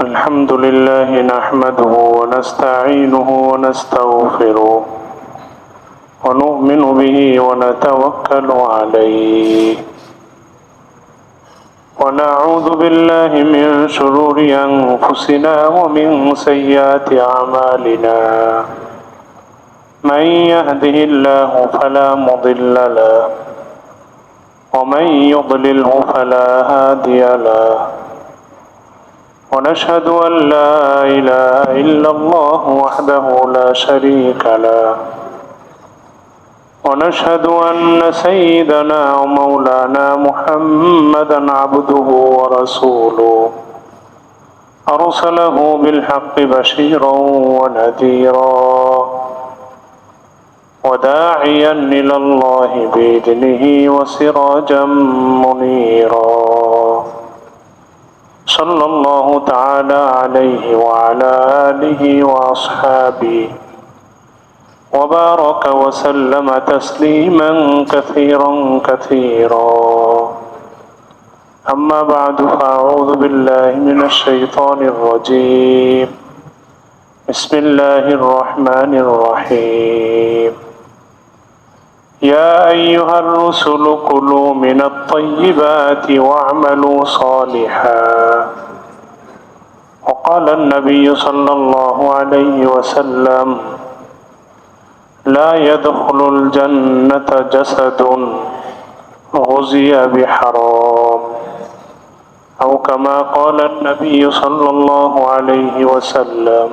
الحمد لله نحمده ونستعينه ونستغفره ونؤمن به ونتوكل عليه ونعوذ بالله من شرور أنفسنا ومن سيئات أعمالنا من يهده الله فلا مضل له ومن يضلله فلا هادي له ونشهد أن لا إله إلا الله وحده لا شريك له ونشهد أن سيدنا ومولانا محمدا عبده ورسوله أرسله بالحق بشيرا ونذيرا وداعيا إلى الله بإذنه وسراجا منيرا صلى الله تعالى عليه وعلى آله وأصحابه وبارك وسلم تسليما كثيرا كثيرا أما بعد فأعوذ بالله من الشيطان الرجيم بسم الله الرحمن الرحيم يا أيها الرسل كلوا من الطيبات واعملوا صالحا وقال النبي صلى الله عليه وسلم لا يدخل الجنة جسد غزي بحرام أو كما قال النبي صلى الله عليه وسلم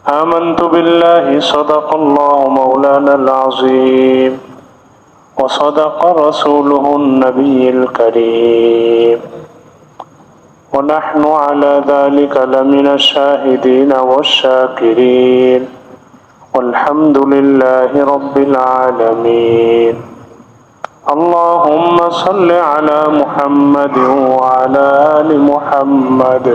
آمنت بالله صدق الله مولانا العظيم وصدق رسوله النبي الكريم ونحن على ذلك لمن الشاهدين والشاكرين والحمد لله رب العالمين اللهم صل على محمد وعلى آل محمد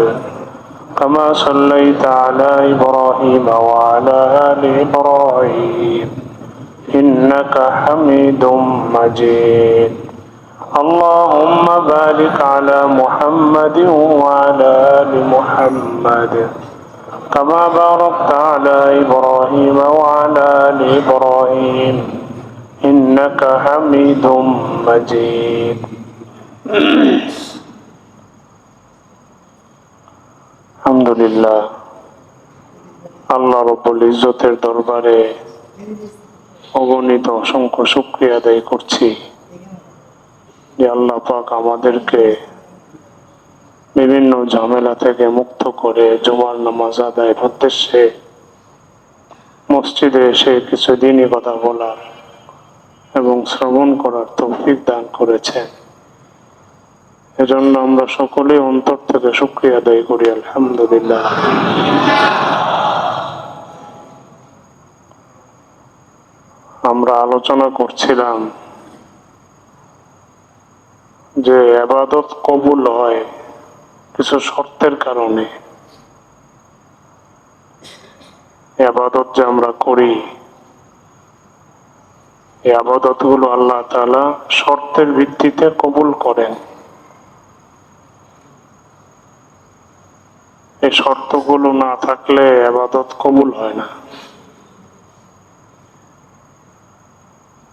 كما صليت على إبراهيم وعلى آل إبراهيم إنك حميد مجيد اللهم بارك على محمد وعلى آل محمد كما باركت على إبراهيم وعلى آل إبراهيم إنك حميد مجيد আলহামদুলিল্লাহ, আল্লাহ রব্বুল ইজ্জতের দরবারে অগণিত অসংখ্য শুকরিয়া আদায় করছি যে আল্লাহ পাক আমাদেরকে বিভিন্ন ঝামেলা থেকে মুক্ত করে জুমার নামাজ আদায়ের উদ্দেশ্যে মসজিদে এসে কিছু দিনই কথা বলার এবং শ্রবণ করার তৌফিক দান করেছেন। এজন্য আমরা সকলে অন্তর থেকে শুকরিয়া আদায় করি আলহামদুলিল্লাহ। আমরা আলোচনা করছিলাম যে ইবাদত কবুল হয় কিছু শর্তের কারণে। ইবাদত যে আমরা করি, এই ইবাদত গুলো আল্লাহ তাআলা শর্তের ভিত্তিতে কবুল করেন। এই শর্তগুলো না থাকলে ইবাদত কবুল হয় না।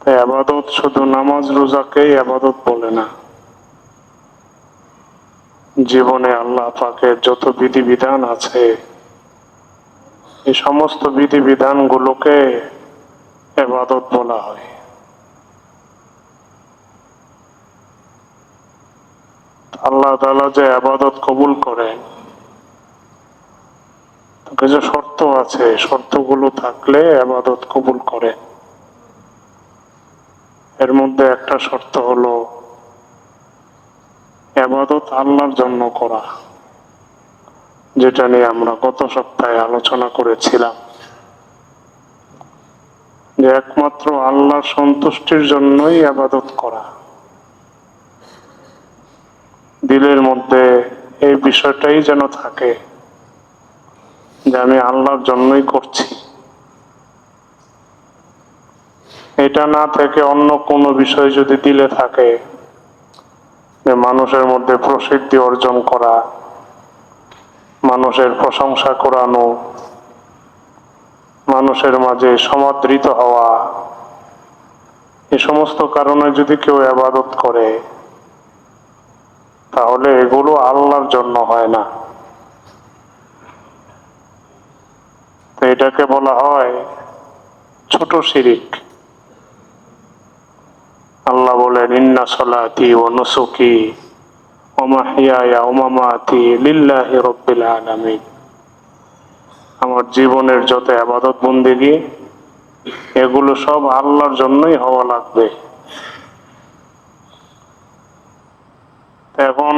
তাই ইবাদত শুধু নামাজ রোজাকেই ইবাদত বলে না, জীবনে আল্লাহ পাকের যত বিধিবিধান আছে এই সমস্ত বিধিবিধান গুলোকে ইবাদত বলা হয়। আল্লাহ তাআলা যে ইবাদত কবুল করেন কিছু শর্ত আছে, শর্তগুলো থাকলে ইবাদত কবুল করে। এর মধ্যে একটা শর্ত হলো ইবাদত আল্লাহর জন্য করা, যেটা নিয়ে আমরা গত সপ্তাহে আলোচনা করেছিলাম যে একমাত্র আল্লাহর সন্তুষ্টির জন্যই ইবাদত করা। দিলের মধ্যে এই বিষয়টাই যেন থাকে যে আমি আল্লাহর জন্যই করছি। এটা না থেকে অন্য কোনো বিষয় যদি দিলে থাকে যে মানুষের মধ্যে প্রসিদ্ধি অর্জন করা, মানুষের প্রশংসা করানো, মানুষের মাঝে সমাদৃত হওয়া, এই সমস্ত কারণে যদি কেউ ইবাদত করে তাহলে এগুলো আল্লাহর জন্য হয় না। তো এটাকে বলা হয় ছোট শিরিক। আল্লাহ বলেন, ইন্না সলাতি ওয়া নুসুকি ওয়া মাহইয়ায়া ওয়া মামাতি লিল্লাহি রাব্বিল আলামিন। আমার জীবনের যত ইবাদত বন্দেগী এগুলো সব আল্লাহর জন্যই হওয়া লাগবে। এখন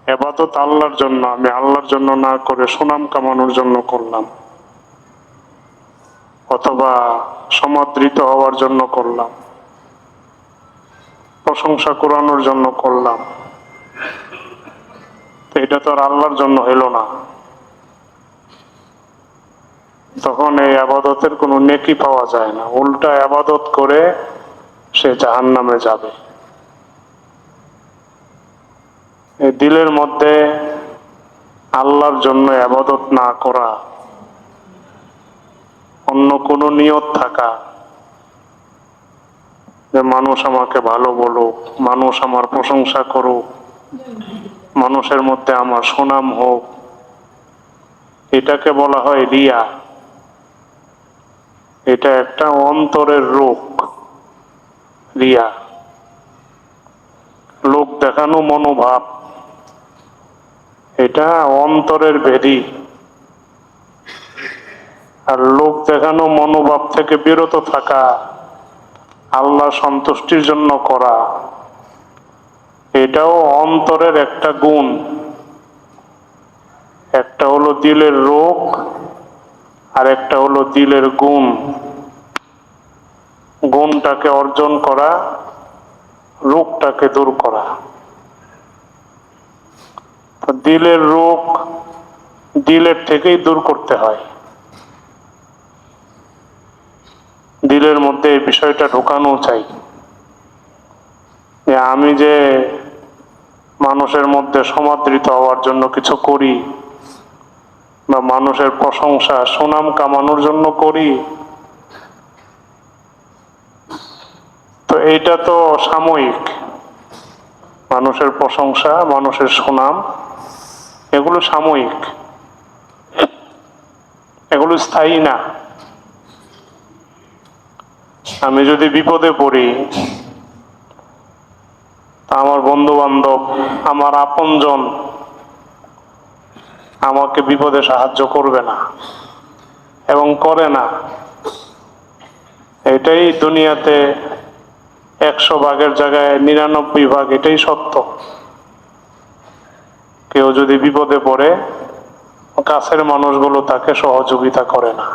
ইবাদত আল্লাহর জন্য, আমি আল্লাহর জন্য না করে সুনাম কামানোর জন্য করলাম, অথবা সমাদৃত হওয়ার জন্য করলাম, প্রশংসা কুড়ানোর জন্য করলাম, তো এটা তো আর আল্লাহর জন্য হলো না। তখন এই আবাদতের কোনো নেকি পাওয়া যায় না, উল্টা আবাদত করে সে জাহান্নামে যাবে। এই দিলের মধ্যে আল্লাহর জন্য আবাদত না করা, অন্য কোনো নিয়ত থাকা, যে মানুষ আমাকে ভালো বলুক, মানুষ আমার প্রশংসা করুক, মানুষের মধ্যে আমার সুনাম হোক, এটাকে বলা হয় রিয়া। এটা একটা অন্তরের রোগ, রিয়া, লোক দেখানো মনোভাব, এটা অন্তরের ব্যাধি। আর লোক দেখানো মনোভাব থেকে বিরত থাকা, আল্লাহ সন্তুষ্টির জন্য করা, এটাও অন্তরের একটা গুণ। একটা হলো দিলের রোগ, আর একটা হলো দিলের গুণ। গুণটাকে অর্জন করা, রোগটাকে দূর করা। দিলের রোগ দিলের থেকেই দূর করতে হয়। দিলের মধ্যে এই বিষয়টা ঢোকানো চাই যে আমি যে মানুষের মধ্যে সমাদৃত হওয়ার জন্য কিছু করি, বা মানুষের প্রশংসা সুনাম কামানোর জন্য করি, তো এইটা তো সাময়িক। মানুষের প্রশংসা, মানুষের সুনাম, এগুলো সাময়িক, এগুলো স্থায়ী না। আমি যদি বিপদে পড়ি, তা আমার বন্ধু বান্ধব, আমার আপনজন আমাকে বিপদে সাহায্য করবে না এবং করে না। এটাই দুনিয়াতে 100 ভাগের জায়গায় 99 ভাগ এটাই সত্য। কেউ যদি বিপদে পড়ে, কাছের মানুষগুলো তাকে সহযোগিতা করে না।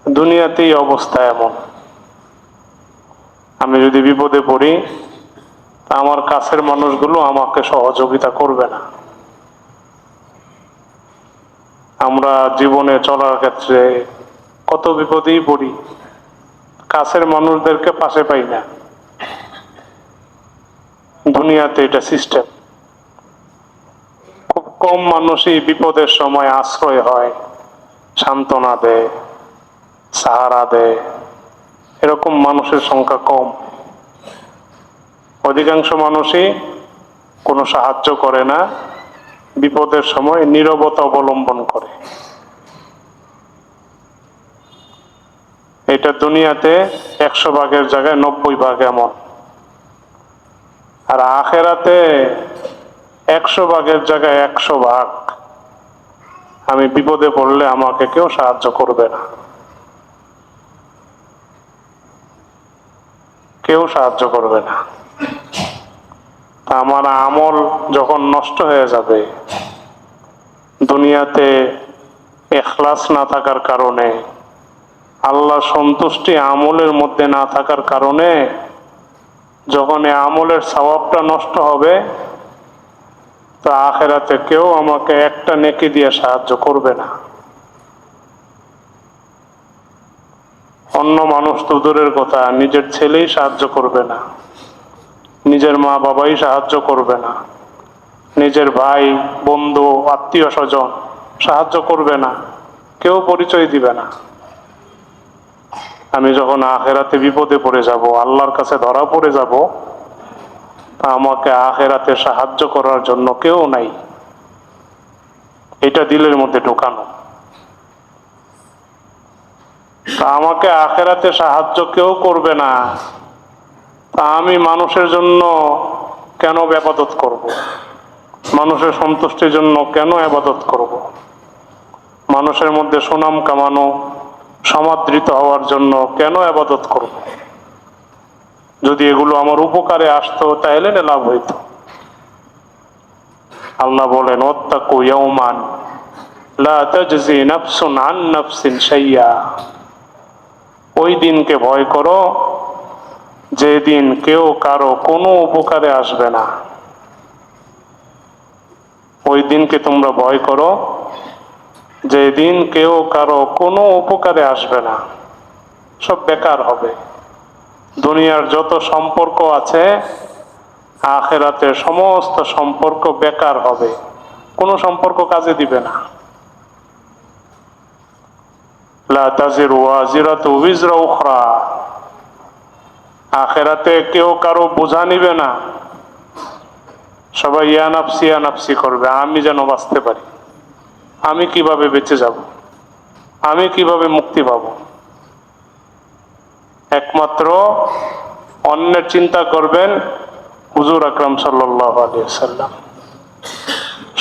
দুনিয়াতেই অবস্থা এমন। আমি যদি বিপদে পড়ি, তা আমার কাছের মানুষগুলো আমাকে সহযোগিতা করবে না। আমরা জীবনে চলার ক্ষেত্রে কত বিপদেই পড়ি, কাছের মানুষদেরকে পাশে পাই না। দুনিয়াতে এটা সিস্টেম। খুব কম মানুষই বিপদের সময় আশ্রয় হয়, সান্ত্বনা দেয়, সাহারা দেয়। এরকম মানুষের সংখ্যা কম। অধিকাংশ মানুষই কোনো সাহায্য করে না, বিপদের সময় নীরবতা অবলম্বন করে। এটা দুনিয়াতে 100 ভাগের জায়গায় 90 ভাগ এমন। আর আখেরাতে 100 ভাগের জায়গায় 100 ভাগ। আমি বিপদে পড়লে আমাকে কেউ সাহায্য করবে না, কেউ সাহায্য করবে না। আমার আমল যখন নষ্ট হয়ে যাবে, দুনিয়াতে ইখলাস না থাকার কারণে, আল্লাহ সন্তুষ্টি আমলের মধ্যে না থাকার কারণে, যখন এই আমলের সওয়াবটা নষ্ট হবে, তো আখেরাতে কেউ আমাকে একটা নেকি দিয়ে সাহায্য করবে না। অন্য মানুষ তো দূরের কথা, নিজের ছেলেই সাহায্য করবে না, নিজের মা বাবাই সাহায্য করবে না, নিজের ভাই, বন্ধু, আত্মীয় স্বজন সাহায্য করবে না, কেউ পরিচয় দিবে না। আমি যখন আখেরাতে বিপদে পড়ে যাব, আল্লাহর কাছে ধরা পড়ে যাব, আমাকে আখেরাতে সাহায্য করার জন্য কেউ নাই। এটা দিলের মধ্যে ঢোকানো। তা আমাকে আখেরাতে সাহায্য কেউ করবে না, তা আমি মানুষের জন্য কেন ইবাদত করব? মানুষের সন্তুষ্টির জন্য কেন ইবাদত করব? মানুষের মধ্যে সুনাম কামানো, সমাদৃত হওয়ার জন্য কেন ইবাদত করব? যদি এগুলো আমার উপকারে আসতো তাহলে লাভ হইতো। আল্লাহ বলেন, ওয়াত্তাকু ইয়াওমান লা তাজজি নাফসুন আন নাফসিন শাইয়্যা। ওই দিনকে ভয় করো যেদিন কেউ কারো কোনো উপকারে আসবে না। ওই দিনকে তোমরা ভয় করো যেদিন কেউ কারো কোনো উপকারে আসবে না, সব বেকার হবে। দুনিয়ার যত সম্পর্ক আছে আখেরাতে সমস্ত সম্পর্ক বেকার হবে, কোনো সম্পর্ক কাজে দিবে না। লা তাজিরু ওয়াজিরাতু উযরা উখরা। আখেরাতে কেউ কারো বোঝা নিবে না, সবাই ইয়া নাফসি করবে। আমি যেন বাঁচতে পারি, আমি কিভাবে বেঁচে যাব, আমি কিভাবে মুক্তি পাব। একমাত্র অন্যের চিন্তা করবেন হুজুর আকরাম সাল্লাল্লাহু আলাইহি ওয়াসাল্লাম।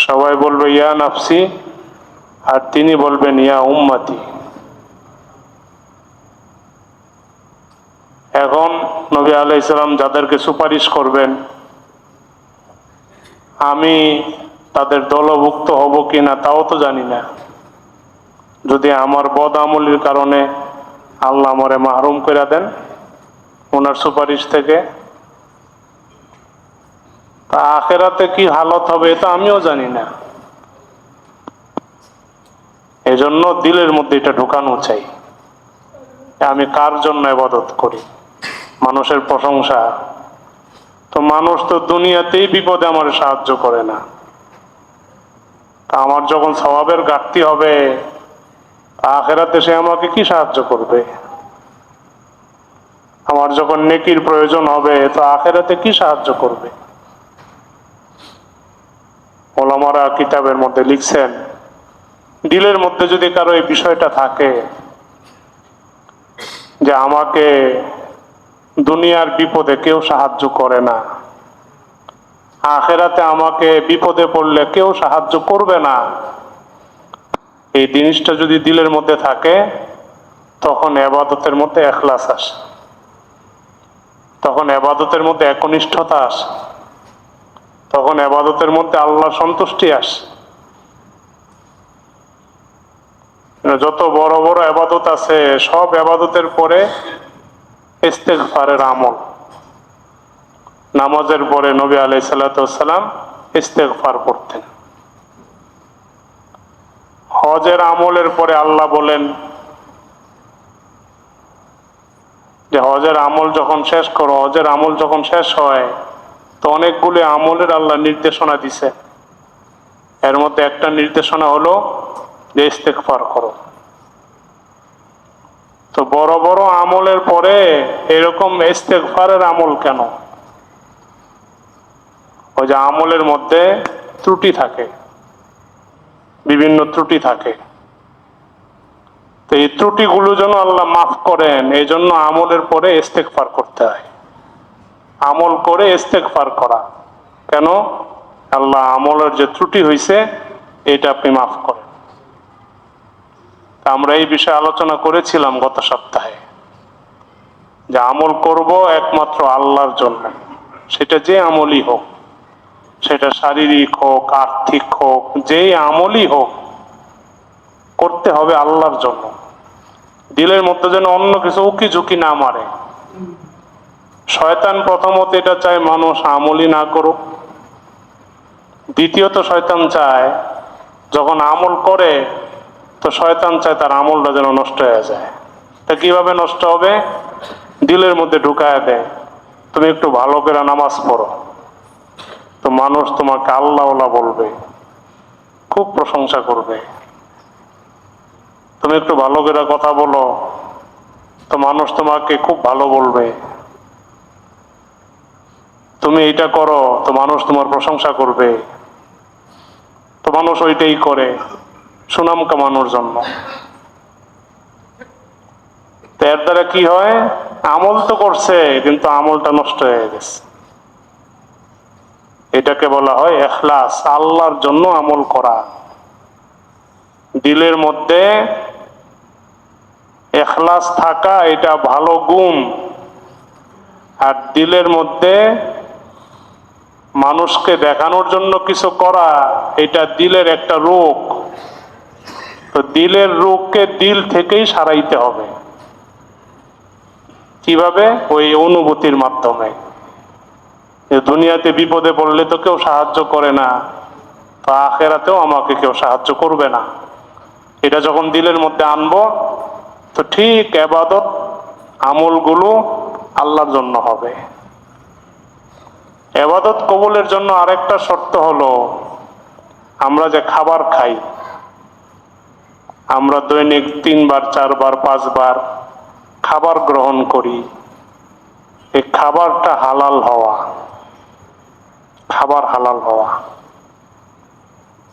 সবাই বলবে ইয়া নাফসি, আর তিনি বলবেন ইয়া উম্মতি। এখন নবী আলাইহিস সালাম যাদেরকে সুপারিশ করবেন, আমি তাদের দলভুক্ত হব কিনা তাও তো জানি না। যদি আমার বদ আমলের কারণে আল্লাহ আমারে মাহরুম করে দেন ওনার সুপারিশ থেকে, তা আখেরাতে কি হালত হবে এটা আমিও জানি না। এজন্য দিলের মধ্যে এটা ঢোকানো চাই। আমি কার জন্য ইবাদত করি? মানুষের প্রশংসা তো, মানুষ তো দুনিয়াতেই বিপদে আমার সাহায্য করে না। তা আমার যখন সওয়াবের ঘাটতি হবে, আখেরাতে সে আমাকে কি সাহায্য করবে? আমার যখন নেকির প্রয়োজন হবে তো আখেরাতে কি সাহায্য করবে? ওলামারা কিতাবের মধ্যে লিখছেন, দিলের মধ্যে যদি কারো এই বিষয়টা থাকে যে আমাকে দুনিয়ার বিপদে কেউ সাহায্য করে না, আখেরাতে আমাকে বিপদে পড়লে কেউ সাহায্য করবে না, এই জিনিসটা যদি দিলের মধ্যে থাকে, তখন ইবাদতের মধ্যে ইখলাস আসে, তখন ইবাদতের মধ্যে একনিষ্ঠতা আসে, তখন ইবাদতের মধ্যে আল্লাহর সন্তুষ্টি আসে। যত বড় বড় ইবাদত আছে সব ইবাদতের পরে ইস্তেগফারের আমল। নামাজের পরে নবী আলাইহিস সালাতু ওয়াস সালাম ইস্তেগফার করতেন। হজের আমলের পরে আল্লাহ বলেন যে হজের আমল যখন শেষ করো, হজের আমল যখন শেষ হয় তো অনেকগুলি আমলের আল্লাহ নির্দেশনা দিছে। এর মধ্যে একটা নির্দেশনা হলো যে ইস্তেগফার করো। তো বড় বড় আমলের পরে এরকম ইস্তেগফারের আমল কেন? ওই যে আমলের মধ্যে ত্রুটি থাকে, বিভিন্ন ত্রুটি থাকে, তো এই ত্রুটিগুলো যেন আল্লাহ মাফ করেন, এই জন্য আমলের পরে ইস্তেগফার করতে হয়। আমল করে ইস্তেগফার করা কেন? আল্লাহ আমলের যে ত্রুটি হয়েছে এটা আপনি মাফ করেন। আমরা এই বিষয়ে আলোচনা করেছিলাম গত সপ্তাহে, যে আমল করব একমাত্র আল্লাহর জন্য, সেটা যে আমলই হোক, সেটা শারীরিক হোক, আর্থিক হোক, যেই আমলই হোক, করতে হবে আল্লাহর জন্য। দিলের মধ্যে যেন অন্য কিছু উকি ঝুঁকি না মারে। শয়তান প্রথমত এটা চায় মানুষ আমলই না করুক, দ্বিতীয়ত শয়তান চায় যখন আমল করে তো শয়তান চায় তার আমলটা যেন নষ্ট হয়ে যায়। তা কিভাবে নষ্ট হবে? দিলের মধ্যে ঢুকায় দেয়, তুমি একটু ভালো করে নামাজ পড়ো, তো মানুষ তোমাকে আল্লাহওয়ালা বলবে, খুব প্রশংসা করবে। তুমি একটু ভালো করে কথা বলো, তো মানুষ তোমাকে খুব ভালো বলবে। তুমি এইটা করো, তো মানুষ তোমার প্রশংসা করবে। তো মানুষ ওইটাই করে সুনাম কামানোর জন্য। তো এর দ্বারা কি হয়, আমল তো করছে কিন্তু আমলটা নষ্ট হয়ে গেছে। এটাকে বলা হয় ইখলাস, আল্লাহর জন্য আমল করা। দিলের মধ্যে ইখলাস থাকা এটা ভালো গুণ, আর দিলের মধ্যে মানুষকে দেখানোর জন্য কিছু করা এটা দিলের একটা রোগ। তো দিলের রোগকে দিল থেকেই সারাইতে হবে। কিভাবে? ওই অনুভূতির মাধ্যমে। দুনিয়াতে বিপদে পড়লে তো কেউ সাহায্য করে না, তো আখেরাতেও আমাকে কেউ সাহায্য করবে না। এটা যখন দিলের মধ্যে আনবো, তো ঠিক ইবাদত আমলগুলো আল্লাহর জন্য হবে। ইবাদত কবুলের জন্য আরেকটা শর্ত হলো, আমরা যে খাবার খাই, আমরা দৈনিক 3 বার 4 বার 5 বার খাবার গ্রহণ করি, এই খাবারটা হালাল হওয়া। খাবার হালাল হওয়া।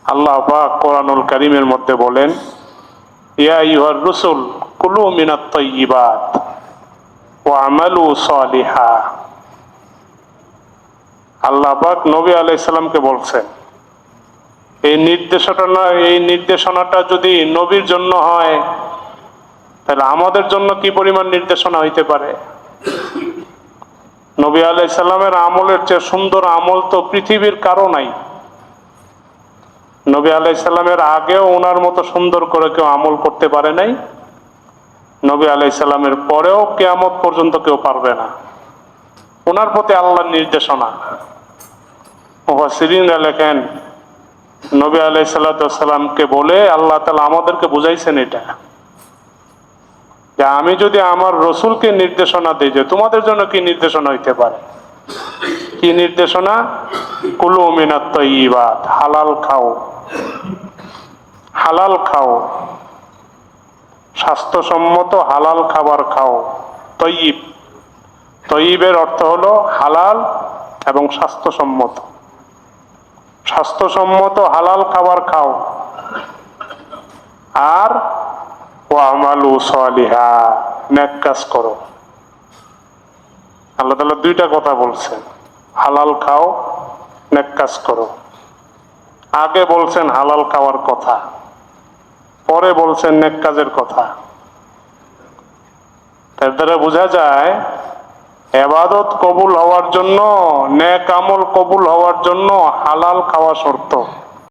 আল্লাহ পাক কোরআনুল কারীমের মধ্যে বলেন, ইয়া আইয়ুহার রুসুল কুলু মিনাত তাইয়্যিবাত ওয়া আমালু সালিহা। আল্লাহ পাক নবী আলাইহিস সালামকে বলছেন, এই নির্দেশনাটা যদি নবীর জন্য হয়, তাহলে আমাদের জন্য কি পরিমাণ নির্দেশনা হইতে পারে। নবী আলাইহিস সালামের আমলের চেয়ে সুন্দর আমল তো পৃথিবীর কারো নাই। নবী আলাইহিস সালামের আগেও ওনার মতো সুন্দর করে কেউ আমল করতে পারে নাই। নবী আলাইহিস সালামের পরেও কিয়ামত পর্যন্ত কেউ পারবে না। ওনার প্রতি আল্লাহর নির্দেশনা। মুফাসসিরিনরা লেখেন, নবী আলাইহিস সালামকে বলে আল্লাহ তাআলা আমাদেরকে বুঝাইছেন এটা, যে আমি যদি আমার রসুলকে নির্দেশনা দিই যে তোমাদের জন্য কি নির্দেশনা হইতে পারে। কি নির্দেশনা? কুলু মিনাত তাইয়্যিবাত, হালাল খাও। হালাল খাও, স্বাস্থ্যসম্মত হালাল খাবার খাও। তয়্যিব, তয়্যিবের অর্থ হলো হালাল এবং স্বাস্থ্যসম্মত। স্বাস্থ্যসম্মত হালাল খাবার খাও। আর ওয়া আমালু সালিহা, নেক কাজ করো। আল্লাহ তাআলা দুইটা কথা বলছেন, হালাল খাও, নেক কাজ করো। আগে বলছেন হালাল খাওয়ার কথা, পরে বলছেন নেক কাজের কথা। তার দ্বারা বোঝা যায় ইবাদত কবুল হওয়ার জন্য, নেক আমল কবুল হওয়ার জন্য হালাল খাওয়া শর্ত।